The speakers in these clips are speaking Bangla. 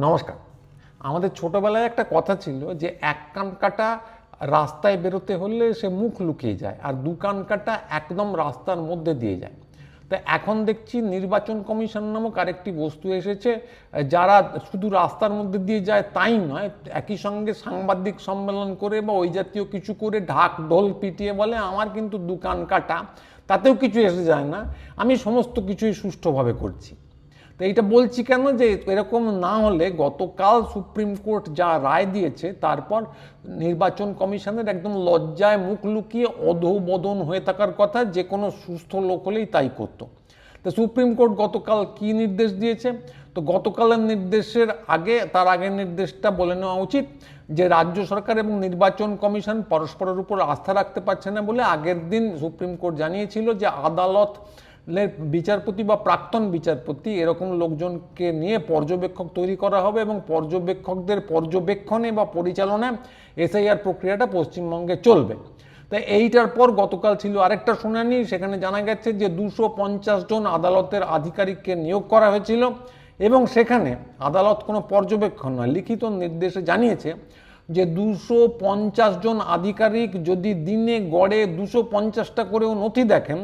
নমস্কার। আমাদের ছোটবেলায় একটা কথা ছিল যে এক কান কাটা রাস্তায় বেরোতে হলে সে মুখ লুকিয়ে যায়, আর দু কান কাটা একদম রাস্তার মধ্যে দিয়ে যায়। তা এখন দেখছি নির্বাচন কমিশন নামক আরেকটি বস্তু এসেছে, যারা শুধু রাস্তার মধ্যে দিয়ে যায় তাই নয়, একই সঙ্গে সাংবাদিক সম্মেলন করে বা ওই জাতীয় কিছু করে ঢাক ঢোল পিটিয়ে বলে আমার কিন্তু দু কান কাটা, তাতেও কিছু এসে যায় না, আমি সমস্ত কিছুই সুষ্ঠুভাবে করছি। তো এইটা বলছি কেন, যে এরকম না হলে গতকাল সুপ্রিম কোর্ট যা রায় দিয়েছে তারপর নির্বাচন কমিশনের একদম লজ্জায় মুখ লুকিয়ে অধোবদন হয়ে থাকার কথা, যে কোনো সুস্থ লোক হলেই তাই করত। তো সুপ্রিম কোর্ট গতকাল কি নির্দেশ দিয়েছে? তো গতকালের নির্দেশের আগে তার আগের নির্দেশটা বলে নেওয়া উচিত, যে রাজ্য সরকার এবং নির্বাচন কমিশন পরস্পরের উপর আস্থা রাখতে পারছে না বলে আগের দিন সুপ্রিম কোর্ট জানিয়েছিল যে আদালত বিচারপতি বা প্রাক্তন বিচারপতি এরকম লোকজনকে নিয়ে পর্যবেক্ষক তৈরি করা হবে এবং পর্যবেক্ষকদের পর্যবেক্ষণে বা পরিচালনায় এসআইআর প্রক্রিয়াটা পশ্চিমবঙ্গে চলবে। তাই এইটার পর গতকাল ছিল আরেকটা শুনানি, সেখানে জানা গেছে যে 250 জন আদালতের আধিকারিককে নিয়োগ করা হয়েছিল এবং সেখানে আদালত কোনো পর্যবেক্ষণ নয়, লিখিত নির্দেশে জানিয়েছে যে 250 জন আধিকারিক যদি দিনে গড়ে 250টা করেও নথি দেখেন,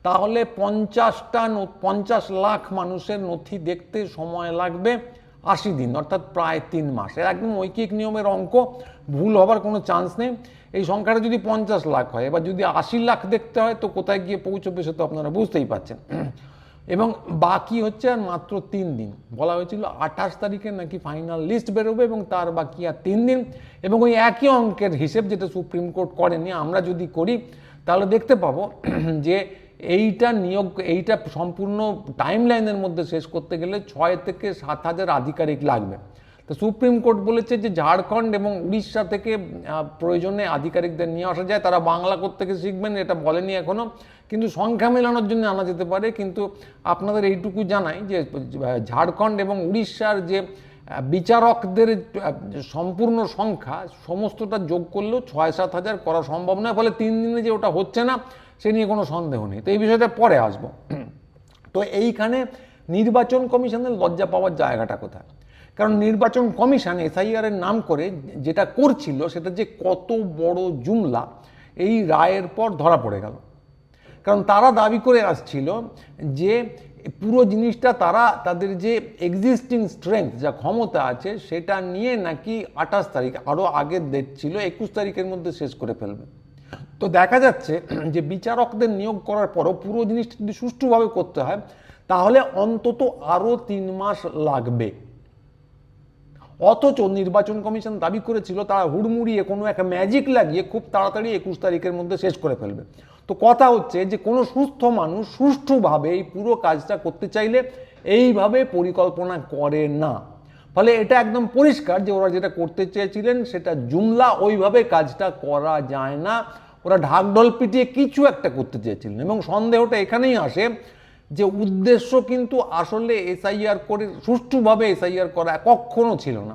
তাহলে 50 লাখ মানুষের নথি দেখতে সময় লাগবে 80 দিন, অর্থাৎ প্রায় 3 মাস। এর একদম ঐকিক নিয়মের অঙ্ক, ভুল হবার কোনো চান্স নেই। এই সংখ্যাটা যদি 50 লাখ হয়, এবার যদি 80 লাখ দেখতে হয় তো কোথায় গিয়ে পৌঁছবে সে তো আপনারা বুঝতেই পারছেন। এবং বাকি হচ্ছে আর মাত্র 3 দিন। বলা হয়েছিল 28 তারিখে নাকি ফাইনাল লিস্ট বেরোবে এবং তার বাকি আর 3 দিন। এবং ওই একই অঙ্কের হিসেব যেটা সুপ্রিম কোর্ট করেনি, আমরা যদি করি তাহলে দেখতে পাবো যে এইটা সম্পূর্ণ টাইম লাইনের মধ্যে শেষ করতে গেলে 6 থেকে 7 হাজার আধিকারিক লাগবে। তো সুপ্রিম কোর্ট বলেছে যে ঝাড়খণ্ড এবং উড়িষ্যা থেকে প্রয়োজনে আধিকারিকদের নিয়ে আসা যায়, তারা বাংলা থেকে শিখবেন এটা বলেনি এখনো, কিন্তু সংখ্যা মেলানোর জন্য আনা যেতে পারে। কিন্তু আপনাদের এইটুকু জানাই যে ঝাড়খণ্ড এবং উড়িষ্যার যে বিচারকদের সম্পূর্ণ সংখ্যা সমস্তটা যোগ করলেও 6-7 হাজার করা সম্ভব নয়, ফলে 3 দিনে যে ওটা হচ্ছে না সে নিয়ে কোনো সন্দেহ নেই। তো এই বিষয়টা পরে আসবো। তো এইখানে নির্বাচন কমিশনের লজ্জা পাওয়ার জায়গাটা কোথায়? কারণ নির্বাচন কমিশন এসআইআর এর নাম করে যেটা করছিল সেটা যে কত বড় জুমলা এই রায়ের পর ধরা পড়ে গেল। কারণ তারা দাবি করে আসছিল যে পুরো জিনিসটা তারা তাদের যে এক্সিস্টিং স্ট্রেংথ, যা ক্ষমতা আছে সেটা নিয়ে নাকি 28 তারিখ, আরও আগের ডেট ছিল 21 তারিখের মধ্যে শেষ করে ফেলবে। তো দেখা যাচ্ছে যে বিচারকদের নিয়োগ করার পরও পুরো জিনিসটা যদি সুষ্ঠুভাবে করতে হয় তাহলে অন্তত আরও 3 মাস লাগবে। অথচ নির্বাচন কমিশন দাবি করেছিল তারা হুড়মুড়িয়ে কোনো একটা ম্যাজিক লাগিয়ে খুব তাড়াতাড়ি 21 তারিখের মধ্যে শেষ করে ফেলবে। তো কথা হচ্ছে যে কোনো সুস্থ মানুষ সুষ্ঠুভাবে এই পুরো কাজটা করতে চাইলে এইভাবে পরিকল্পনা করে না। ফলে এটা একদম পরিষ্কার যে ওরা যেটা করতে চেয়েছিলেন সেটা জুমলা, ওইভাবে কাজটা করা যায় না। ওরা ঢাকঢোল পিটিয়ে কিছু একটা করতে চেয়েছিলেন এবং সন্দেহটা এখানেই আসে যে উদ্দেশ্য কিন্তু আসলে এসআইআর করে সুষ্ঠুভাবে এসআইআর করা কখনো ছিল না।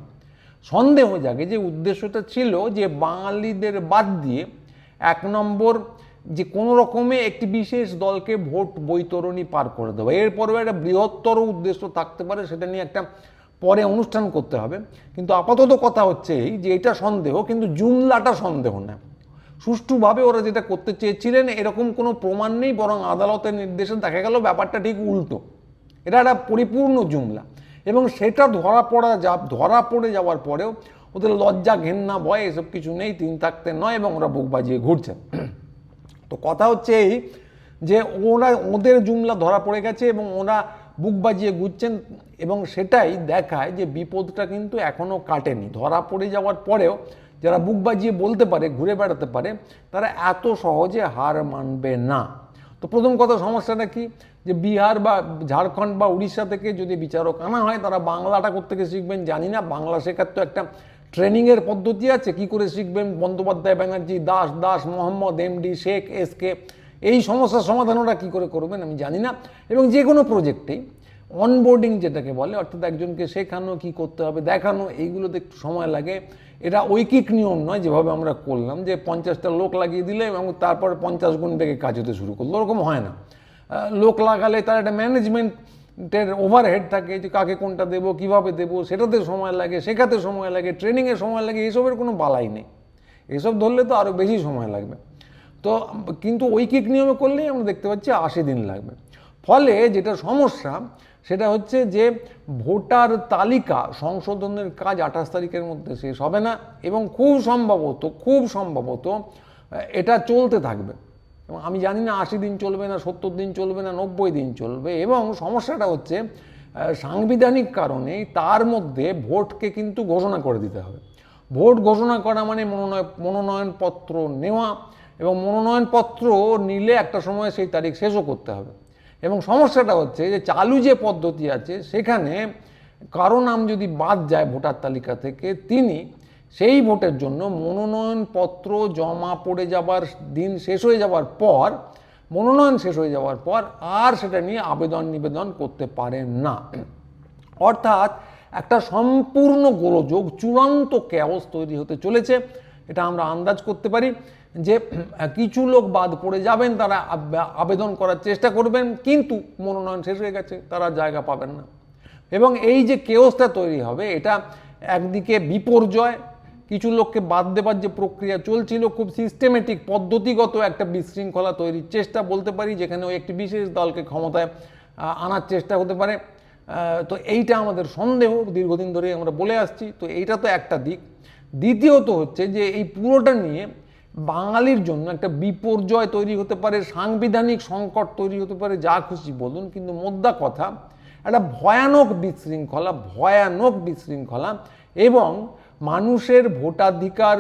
সন্দেহ জাগে যে উদ্দেশ্যটা ছিল যে বাঙালিদের বাদ দিয়ে 1 নম্বর যে কোনো রকমে একটি বিশেষ দলকে ভোট বৈতরণী পার করে দেওয়া। এরপরেও একটা বৃহত্তর উদ্দেশ্য থাকতে পারে, সেটা নিয়ে একটা পরে অনুষ্ঠান করতে হবে। কিন্তু আপাতত কথা হচ্ছে এই যে এটা সন্দেহ, কিন্তু জুমলাটা সন্দেহ না। সুষ্ঠুভাবে ওরা যেটা করতে চেয়েছিলেন এরকম কোনো প্রমাণ নেই, বরং আদালতের নির্দেশে দেখা গেল ব্যাপারটা ঠিক উল্টো। এটা একটা পরিপূর্ণ জুমলা এবং সেটা ধরা পড়ে যাওয়ার পরেও ওদের লজ্জা, ঘেন্না, ভয় এসব কিছু নেই, 3 থাকতে নয়, এবং ওরা বুক বাজিয়ে ঘুরছে। তো কথা হচ্ছে এই যে ওদের জুমলা ধরা পড়ে গেছে এবং ওরা বুক বাজিয়ে ঘুরছেন, এবং সেটাই দেখায় যে বিপদটা কিন্তু এখনও কাটেনি। ধরা পড়ে যাওয়ার পরেও যারা বুক বাজিয়ে বলতে পারে, ঘুরে বেড়াতে পারে, তারা এত সহজে হার মানবে না। তো প্রথম কথা, সমস্যাটা কি? যে বিহার বা ঝাড়খণ্ড বা উড়িষ্যা থেকে যদি বিচারক আনা হয় তারা বাংলাটা কোত্থেকে শিখবেন জানি না। বাংলা শেখার তো একটা ট্রেনিংয়ের পদ্ধতি আছে, কি করে শিখবেন? বন্দ্যোপাধ্যায়, ব্যানার্জি, দাস, মোহাম্মদ, এমডি, শেখ, এসকে, এই সমস্যার সমাধান ওরা কী করে করবেন আমি জানি না। এবং যে কোনো প্রজেক্টেই অনবোর্ডিং যেটাকে বলে, অর্থাৎ একজনকে শেখানো, কি করতে হবে দেখানো, এইগুলোতে একটু সময় লাগে। এটা ঐকিক নিয়ম নয় যেভাবে আমরা করলাম যে 50টা লোক লাগিয়ে দিলে এবং তারপর 50 গুণ বেগে কাজ হতে শুরু করলো, ওরকম হয় না। লোক লাগালে তার একটা ম্যানেজমেন্ট ওভারহেড থাকে, যে কাকে কোনটা দেবো, কিভাবে দেবো, সেটাতে সময় লাগে, শেখাতে সময় লাগে, ট্রেনিংয়ে সময় লাগে, এসবের কোনো বালাই নেই। এসব ধরলে তো আরও বেশি সময় লাগবে। তো কিন্তু ঐকিক নিয়মে করলেই আমরা দেখতে পাচ্ছি 80 দিন লাগবে। ফলে যেটা সমস্যা সেটা হচ্ছে যে ভোটার তালিকা সংশোধনের কাজ 28 তারিখের মধ্যে শেষ হবে না, এবং খুব সম্ভবত এটা চলতে থাকবে। এবং আমি জানি না 80 দিন চলবে না, 70 দিন চলবে না, 90 দিন চলবে। এবং সমস্যাটা হচ্ছে সাংবিধানিক কারণেই তার মধ্যে ভোটকে কিন্তু ঘোষণা করে দিতে হবে। ভোট ঘোষণা করা মানে মনোনয়নপত্র নেওয়া, এবং মনোনয়নপত্র নিলে একটা সময় সেই তারিখ শেষও করতে হবে। এবং সমস্যাটা হচ্ছে যে চালু যে পদ্ধতি আছে সেখানে কারো নাম যদি বাদ যায় ভোটার তালিকা থেকে, তিনি সেই ভোটের জন্য মনোনয়নপত্র জমা পড়ে যাবার দিন শেষ হয়ে যাওয়ার পর, মনোনয়ন শেষ হয়ে যাওয়ার পর আর সেটা নিয়ে নিবেদন করতে পারেন না। অর্থাৎ একটা সম্পূর্ণ গোলযোগ, চূড়ান্ত ক্যাওস তৈরি হতে চলেছে। এটা আমরা আন্দাজ করতে পারি যে কিছু লোক বাদ পড়ে যাবেন, তারা আবেদন করার চেষ্টা করবেন, কিন্তু মনোনয়ন শেষ হয়ে গেছে, তারা জায়গা পাবেন না। এবং এই যে কেওসটা তৈরি হবে, এটা একদিকে বিপর্যয়, কিছু লোককে বাদ দেবার যে প্রক্রিয়া চলছিল, খুব সিস্টেমেটিক পদ্ধতিগত একটা বিশৃঙ্খলা তৈরির চেষ্টা বলতে পারি, যেখানে ওই একটি বিশেষ দলকে ক্ষমতায় আনার চেষ্টা হতে পারে। তো এইটা আমাদের সন্দেহ, দীর্ঘদিন ধরে আমরা বলে আসছি। তো এইটা তো একটা দিক। দ্বিতীয়ত হচ্ছে যে এই পুরোটা নিয়ে বাঙালির জন্য একটা বিপর্যয় তৈরি হতে পারে, সাংবিধানিক সংকট তৈরি হতে পারে, যা খুশি বলুন, কিন্তু মোদ্দা কথা একটা ভয়ানক বিশৃঙ্খলা এবং মানুষের ভোটাধিকার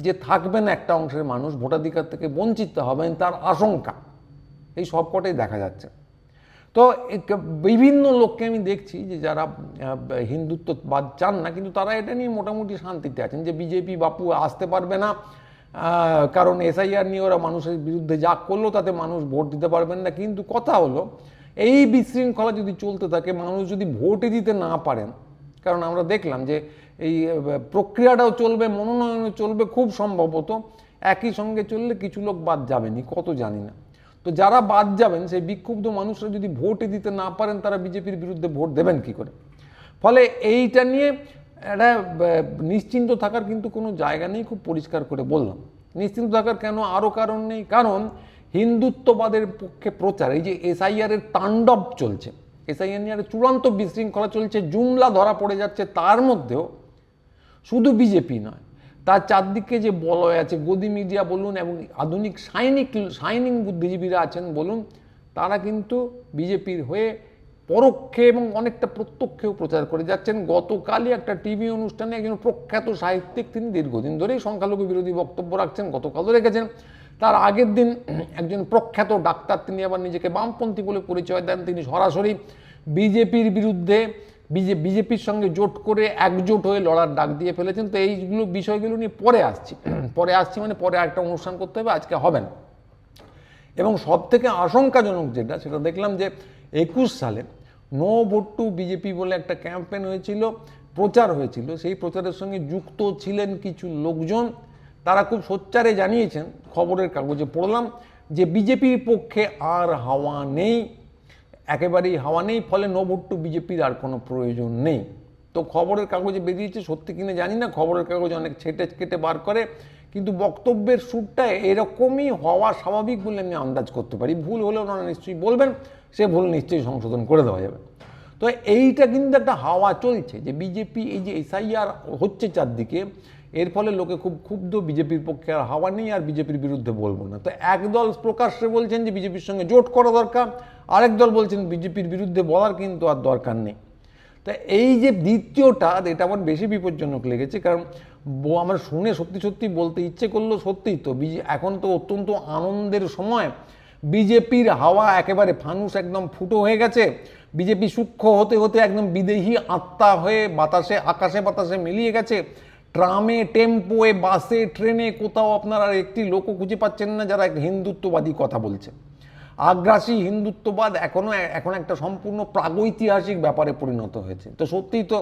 যে থাকবে না, একটা অংশের মানুষ ভোটাধিকার থেকে বঞ্চিত হবেন তার আশঙ্কা এই সবকটাই দেখা যাচ্ছে। তো বিভিন্ন লোককে আমি দেখছি যে যারা হিন্দুত্ববাদ চান না, কিন্তু তারা এটা নিয়ে মোটামুটি শান্তিতে আছেন, যে বিজেপি বাপু আসতে পারবে না, কারণ এসআইআর নিয়ে ওরা মানুষের বিরুদ্ধে যা করলো তাতে মানুষ ভোট দিতে পারবেন না। কিন্তু কথা হলো, এই বিশৃঙ্খলা যদি চলতে থাকে, মানুষ যদি ভোটই দিতে না পারেন, কারণ আমরা দেখলাম যে এই প্রক্রিয়াটাও চলবে, মনোনয়নও চলবে, খুব সম্ভবত একই সঙ্গে চললে কিছু লোক বাদ যাবেনি, কত জানি না। তো যারা বাদ যাবেন, সেই বিক্ষুব্ধ মানুষরা যদি ভোটই দিতে না পারেন, তারা বিজেপির বিরুদ্ধে ভোট দেবেন কি করে? ফলে এইটা নিয়ে একটা নিশ্চিন্ত থাকার কিন্তু কোনো জায়গা নেই, খুব পরিষ্কার করে বললাম। নিশ্চিন্ত থাকার কেন? আরও কারণ নেই। কারণ হিন্দুত্ববাদের পক্ষে প্রচার, এই যে এসআইআরের তাণ্ডব চলছে, এসআইআর নিয়ে চূড়ান্ত বিশৃঙ্খলা চলছে, জুমলা ধরা পড়ে যাচ্ছে, তার মধ্যেও শুধু বিজেপি নয়, তার চারদিকে যে বলয় আছে, গদি মিডিয়া বলুন এবং আধুনিক শাইনিং বুদ্ধিজীবীরা আছেন বলুন, তারা কিন্তু বিজেপির হয়ে পরোক্ষে এবং অনেকটা প্রত্যক্ষেও প্রচার করে যাচ্ছেন। গতকালই একটা টিভি অনুষ্ঠানে একজন প্রখ্যাত সাহিত্যিক, তিনি দীর্ঘদিন ধরেই সংখ্যালঘু বিরোধী বক্তব্য রাখছেন, গতকালও রেখেছেন। তার আগের দিন একজন প্রখ্যাত ডাক্তার, তিনি আবার নিজেকে বামপন্থী বলে পরিচয় দেন, তিনি সরাসরি বিজেপির বিরুদ্ধে বিজেপির সঙ্গে জোট করে একজোট হয়ে লড়ার ডাক দিয়ে ফেলেছেন। তো এইগুলো বিষয়গুলো নিয়ে পরে আসছি মানে পরে একটা অনুষ্ঠান করতে হবে, আজকে হবে না। এবং সব থেকে আশঙ্কাজনক যেটা, সেটা দেখলাম যে 21 সালে নো ভোট টু বিজেপি বলে একটা ক্যাম্পেইন হয়েছিল, প্রচার হয়েছিল। সেই প্রচারের সঙ্গে যুক্ত ছিলেন কিছু লোকজন, তারা খুব সোচ্চারে জানিয়েছেন, খবরের কাগজে পড়লাম, যে বিজেপির পক্ষে আর হাওয়া নেই, একেবারেই হাওয়া নেই, ফলে নো ভোট টু বিজেপির আর কোনো প্রয়োজন নেই। তো খবরের কাগজে বেরিয়েছে, সত্যি কিনা জানি না, খবরের কাগজ অনেক কেটে বার করে, কিন্তু বক্তব্যের সুরটা এরকমই হওয়া স্বাভাবিক বলে আমি আন্দাজ করতে পারি। ভুল হলেও ওনারা নিশ্চয়ই বলবেন, সে ভুল নিশ্চয়ই সংশোধন করে দেওয়া যাবে। তো এইটা কিন্তু একটা হাওয়া চলছে যে বিজেপি, এই যে এসআইআর হচ্ছে চারদিকে, এর ফলে লোকে খুব ক্ষুব্ধ, বিজেপির পক্ষে আর হাওয়া নেই, আর বিজেপির বিরুদ্ধে বলবো না। তো একদল প্রকাশ্যে বলছেন যে বিজেপির সঙ্গে জোট করা দরকার, আরেক দল বলছেন বিজেপির বিরুদ্ধে বলার কিন্তু আর দরকার নেই। তা এই যে দ্বিতীয়টা, এটা আমার বেশি বিপজ্জনক লেগেছে, কারণ আমার শুনে সত্যি বলতে ইচ্ছে করলো, সত্যিই তো এখন তো অত্যন্ত আনন্দের সময়, বিজেপির হাওয়া একেবারে ফানুস একদম ফুটো হয়ে গেছে, বিজেপি সূক্ষ্ম হতে হতে একদম বিদেহী আত্মা হয়ে বাতাসে আকাশে বাতাসে মিলিয়ে গেছে। ট্রামে, টেম্পোয়ে, বাসে, ট্রেনে কোথাও আপনারা একটি লোকও খুঁজে পাচ্ছেন না যারা হিন্দুত্ববাদী কথা বলছে। আগ্রাসী হিন্দুত্ববাদ এখন একটা সম্পূর্ণ প্রাগৈতিহাসিক ব্যাপারে পরিণত হয়েছে। তো সত্যিই তো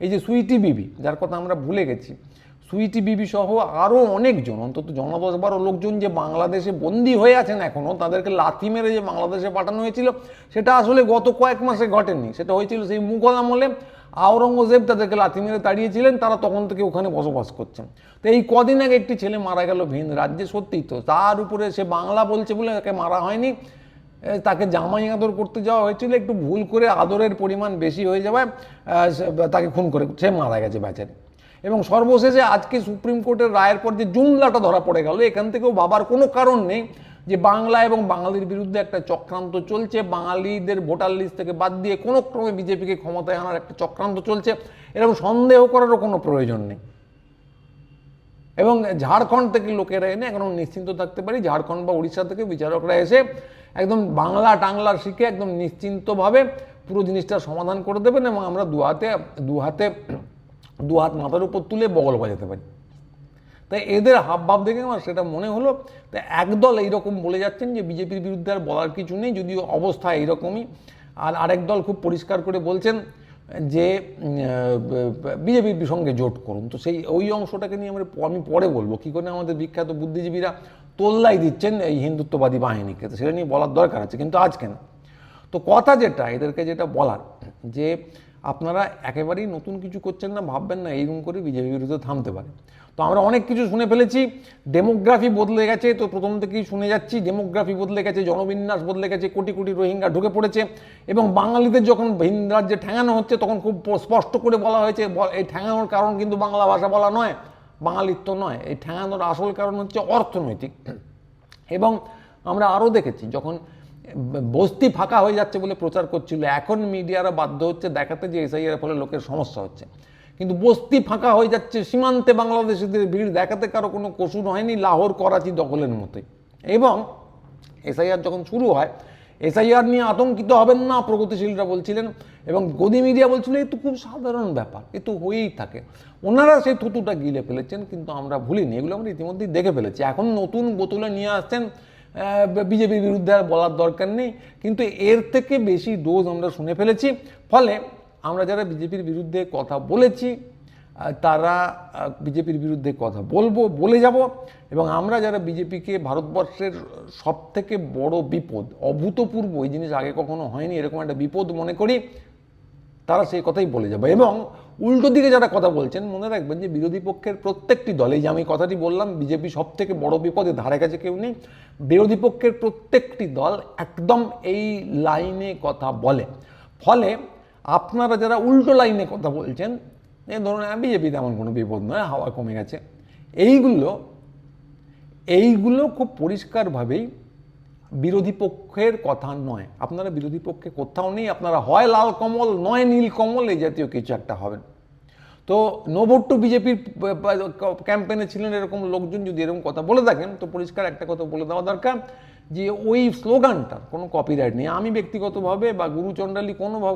এই যে সুইটি বিবি, যার কথা আমরা ভুলে গেছি, সুইটি বিবি সহ আরও অনেকজন, অন্তত 10-12 লোকজন যে বাংলাদেশে বন্দী হয়ে আছেন এখনও, তাদেরকে লাথি মেরে যে বাংলাদেশে পাঠানো হয়েছিল, সেটা আসলে গত কয়েক মাসে ঘটেনি। সেটা হয়েছিল সেই মুঘল আমলে। আওরঙ্গজেব তাদেরকে লাথি মেরে তাড়িয়েছিলেন, তারা তখন থেকে ওখানে বসবাস করছেন। তো এই কদিন আগে একটি ছেলে মারা গেল ভিন রাজ্যে, সত্যিই তো, তার উপরে সে বাংলা বলছে বলে তাকে মারা হয়নি, তাকে জামাই আদর করতে যাওয়া হয়েছিল, একটু ভুল করে আদরের পরিমাণ বেশি হয়ে যাওয়ায় তাকে খুন করে সে মারা গেছে বেচারি। এবং সর্বশেষে আজকে সুপ্রিম কোর্টের রায়ের পর যে জুমলাটা ধরা পড়ে গেল, এখান থেকেও ভাবার কোনো কারণ নেই যে বাংলা এবং বাঙালির বিরুদ্ধে একটা চক্রান্ত চলছে, বাঙালিদের ভোটার লিস্ট থেকে বাদ দিয়ে কোনো ক্রমে বিজেপিকে ক্ষমতায় আনার একটা চক্রান্ত চলছে, এরকম সন্দেহ করারও কোনো প্রয়োজন নেই। এবং ঝাড়খণ্ড থেকে লোকেরা এনে এখন নিশ্চিন্ত থাকতে পারি, ঝাড়খণ্ড বা উড়িষ্যা থেকে বিচারকরা এসে একদম বাংলা টাংলা শিখে একদম নিশ্চিন্তভাবে পুরো জিনিসটার সমাধান করে দেবেন, এবং আমরা দু হাত মাথার উপর তুলে বগল বাজাতে পারি। তাই এদের হাবভাব দেখে আমার সেটা মনে হলো। তাই একদল এইরকম বলে যাচ্ছেন যে বিজেপির বিরুদ্ধে আর বলার কিছু নেই, যদিও অবস্থা এইরকমই। আর আরেক দল খুব পরিষ্কার করে বলছেন যে বিজেপির সঙ্গে জোট করুন। তো সেই ওই অংশটাকে নিয়ে আমি পরে বলবো, কী করে আমাদের বিখ্যাত বুদ্ধিজীবীরা তোল্লাই দিচ্ছেন এই হিন্দুত্ববাদী বাহিনীকে, তো সেটা নিয়ে বলার দরকার আছে, কিন্তু আজকে না। তো কথা যেটা এদেরকে যেটা বলার, যে আপনারা একেবারেই নতুন কিছু করছেন না, ভাববেন না এইরকম করে বিজেপির বিরুদ্ধে থামতে পারে। তো আমরা অনেক কিছু শুনে ফেলেছি, ডেমোগ্রাফি বদলে গেছে, তো প্রথম থেকেই শুনে যাচ্ছি ডেমোগ্রাফি বদলে গেছে, জনবিন্যাস বদলে গেছে, কোটি কোটি রোহিঙ্গা ঢুকে পড়েছে, এবং বাঙালিদের যখন ভিন রাজ্যে ঠেঙানো হচ্ছে তখন খুব স্পষ্ট করে বলা হয়েছে এই ঠেঙানোর কারণ কিন্তু বাংলা ভাষা বলা নয়, বাঙালিত্ব নয়, এই ঠেঙানোর আসল কারণ হচ্ছে অর্থনৈতিক। এবং আমরা আরও দেখেছি যখন বস্তি ফাঁকা হয়ে যাচ্ছে বলে প্রচার করছিল, এখন মিডিয়ারা বাধ্য হচ্ছে দেখাতে যে এসআইআর ফলে লোকের সমস্যা হচ্ছে, কিন্তু বস্তি ফাঁকা হয়ে যাচ্ছে, সীমান্তে বাংলাদেশিদের ভিড় দেখাতে কারো কোনো কসুর হয়নি, লাহোর করাচি দখলের মতোই। এবং এসআইআর যখন শুরু হয়, এসআইআর নিয়ে আতঙ্কিত হবেন না প্রগতিশীলরা বলছিলেন, এবং গদি মিডিয়া বলছিল এ তো খুব সাধারণ ব্যাপার, এ তো হয়েই থাকে। ওনারা সেই থুতুটা গিলে ফেলেছেন, কিন্তু আমরা ভুলিনি, এগুলো আমরা ইতিমধ্যেই দেখে ফেলেছি। এখন নতুন বোতলে নিয়ে আসছেন বিজেপির বিরুদ্ধে আর বলার দরকার নেই, কিন্তু এর থেকে বেশি ডোজ আমরা শুনে ফেলেছি। ফলে আমরা যারা বিজেপির বিরুদ্ধে কথা বলেছি তারা বিজেপির বিরুদ্ধে কথা বলে যাব, এবং আমরা যারা বিজেপিকে ভারতবর্ষের সবথেকে বড় বিপদ, অভূতপূর্ব, এই জিনিস আগে কখনো হয়নি এরকম একটা বিপদ মনে করি, তারা সেই কথাই বলে যাবে। এবং উল্টো দিকে যারা কথা বলছেন, মনে রাখবেন যে বিরোধী পক্ষের প্রত্যেকটি দলে, যে আমি কথাটি বললাম বিজেপি সব থেকে বড় বিপদের ধারে কাছে কেউ নেই, বিরোধী পক্ষের প্রত্যেকটি দল একদম এই লাইনে কথা বলে। ফলে আপনারা যারা উল্টো লাইনে কথা বলছেন, এই ধরুন বিজেপি তেমন কোনো বিপদ নয়, হাওয়া কমে গেছে, এইগুলো খুব পরিষ্কারভাবেই বিরোধী পক্ষের কথা নয়। আপনারা বিরোধী পক্ষে কোথাও নেই, আপনারা হয় লাল কমল নয় নীল কমল, এই জাতীয় কিছু একটা হবেন। তো নো ভোট টু বিজেপির ক্যাম্পেইনে ছিলেন এরকম লোকজন যদি এরকম কথা বলে থাকেন, তো পরিষ্কার একটা কথা বলে দেওয়া দরকার যে ওই স্লোগানটার কোনো কপিরাইট নেই। আমি ব্যক্তিগতভাবে বা গুরুচণ্ডালী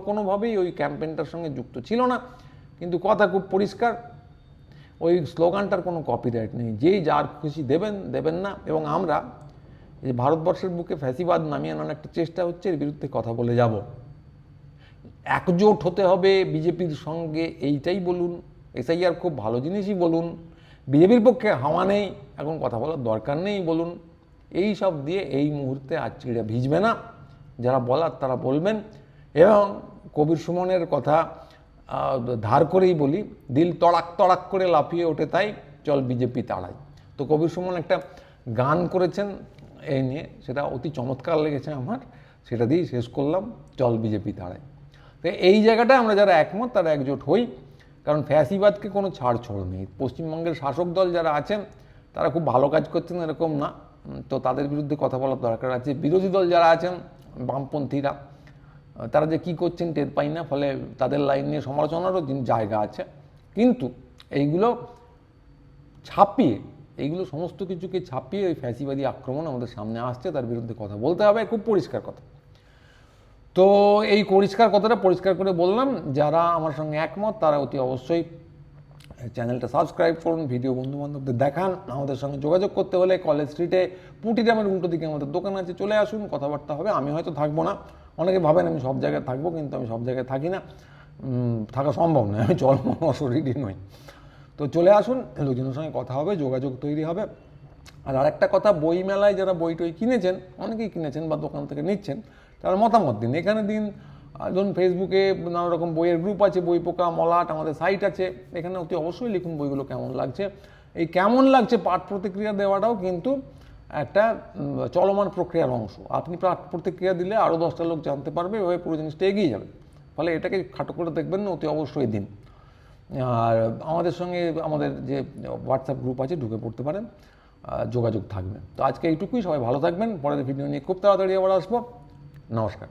কোনোভাবেই ওই ক্যাম্পেইনটার সঙ্গে যুক্ত ছিল না, কিন্তু কথা খুব পরিষ্কার, ওই স্লোগানটার কোনো কপিরাইট নেই, যেই যার খুশি দেবেন না। এবং আমরা যে ভারতবর্ষের বুকে ফ্যাসিবাদ নামিয়ে আনার একটা চেষ্টা হচ্ছে, এর বিরুদ্ধে কথা বলে যাব। একজোট হতে হবে বিজেপির সঙ্গে, এইটাই বলুন। এসআইআর খুব ভালো জিনিসই বলুন, বিজেপির পক্ষে হাওয়া নেই, এখন কথা বলার দরকার নেই বলুন। এই সব দিয়ে এই মুহূর্তে আর চিড়ে ভিজবে না, যারা বলার তারা বলবেন। এবং কবির সুমনের কথা ধার করেই বলি, দিল তড়াক তড়াক করে লাফিয়ে ওঠে তাই চল বিজেপি তাড়াই। তো কবির সুমন একটা গান করেছেন এই নিয়ে, সেটা অতি চমৎকার লেগেছে আমার, সেটা দিয়েই শেষ করলাম, চল বিজেপি তাড়াই। তো এই জায়গাটায় আমরা যারা একমত তারা একজোট হই, কারণ ফ্যাসিবাদকে কোনো ছাড়ছড় নেই। পশ্চিমবঙ্গের শাসক দল যারা আছেন তারা খুব ভালো কাজ করছেন এরকম না, তো তাদের বিরুদ্ধে কথা বলার দরকার আছে। বিরোধী দল যারা আছেন বামপন্থীরা, তারা যে কী করছেন টের পাই না, ফলে তাদের লাইন নিয়ে সমালোচনারও জায়গা আছে। কিন্তু এইগুলো সমস্ত কিছুকে ছাপিয়ে ওই ফ্যাসিবাদী আক্রমণ আমাদের সামনে আসছে, তার বিরুদ্ধে কথা বলতে হবে, খুব পরিষ্কার কথা। তো এই পরিষ্কার কথাটা পরিষ্কার করে বললাম। যারা আমার সঙ্গে একমত তারা অতি অবশ্যই চ্যানেলটা সাবস্ক্রাইব করুন, ভিডিও বন্ধুবান্ধবদের দেখান। আমাদের সঙ্গে যোগাযোগ করতে হলে কলেজ স্ট্রিটে পুটিরামের উল্টো দিকে আমাদের দোকান আছে, চলে আসুন, কথাবার্তা হবে। আমি হয়তো থাকবো না, অনেকে ভাবেন আমি সব জায়গায় থাকবো, কিন্তু আমি সব জায়গায় থাকি না, থাকা সম্ভব নয়, আমি জন্ম শরীরই নই। তো চলে আসুন, লোকজনের সঙ্গে কথা হবে, যোগাযোগ তৈরি হবে। আর আরেকটা কথা, বই মেলায় যারা বই টই কিনেছেন, অনেকেই কিনেছেন বা দোকান থেকে নিচ্ছেন, তারা মতামত দিন, এখানে দিন। ধরুন ফেসবুকে নানা রকম বইয়ের গ্রুপ আছে, বই পোকা, মলাট, আমাদের সাইট আছে, এখানে অতি অবশ্যই লিখুন বইগুলো কেমন লাগছে। এই কেমন লাগছে পাঠ প্রতিক্রিয়া দেওয়াটাও কিন্তু একটা চলমান প্রক্রিয়ার অংশ। আপনি পাঠ প্রতিক্রিয়া দিলে আরও 10টা লোক জানতে পারবে, এভাবে পুরো জিনিসটা এগিয়ে যাবে। ফলে এটাকে খাটো করে দেখবেন না, অতি অবশ্যই দিন। আর আমাদের সঙ্গে আমাদের যে হোয়াটসঅ্যাপ গ্রুপ আছে, ঢুকে পড়তে পারেন, যোগাযোগ থাকবে। তো আজকে এইটুকুই, সবাই ভালো থাকবেন। পরের ভিডিও নিয়ে খুব তাড়াতাড়ি আবার আসবো। নমস্কার।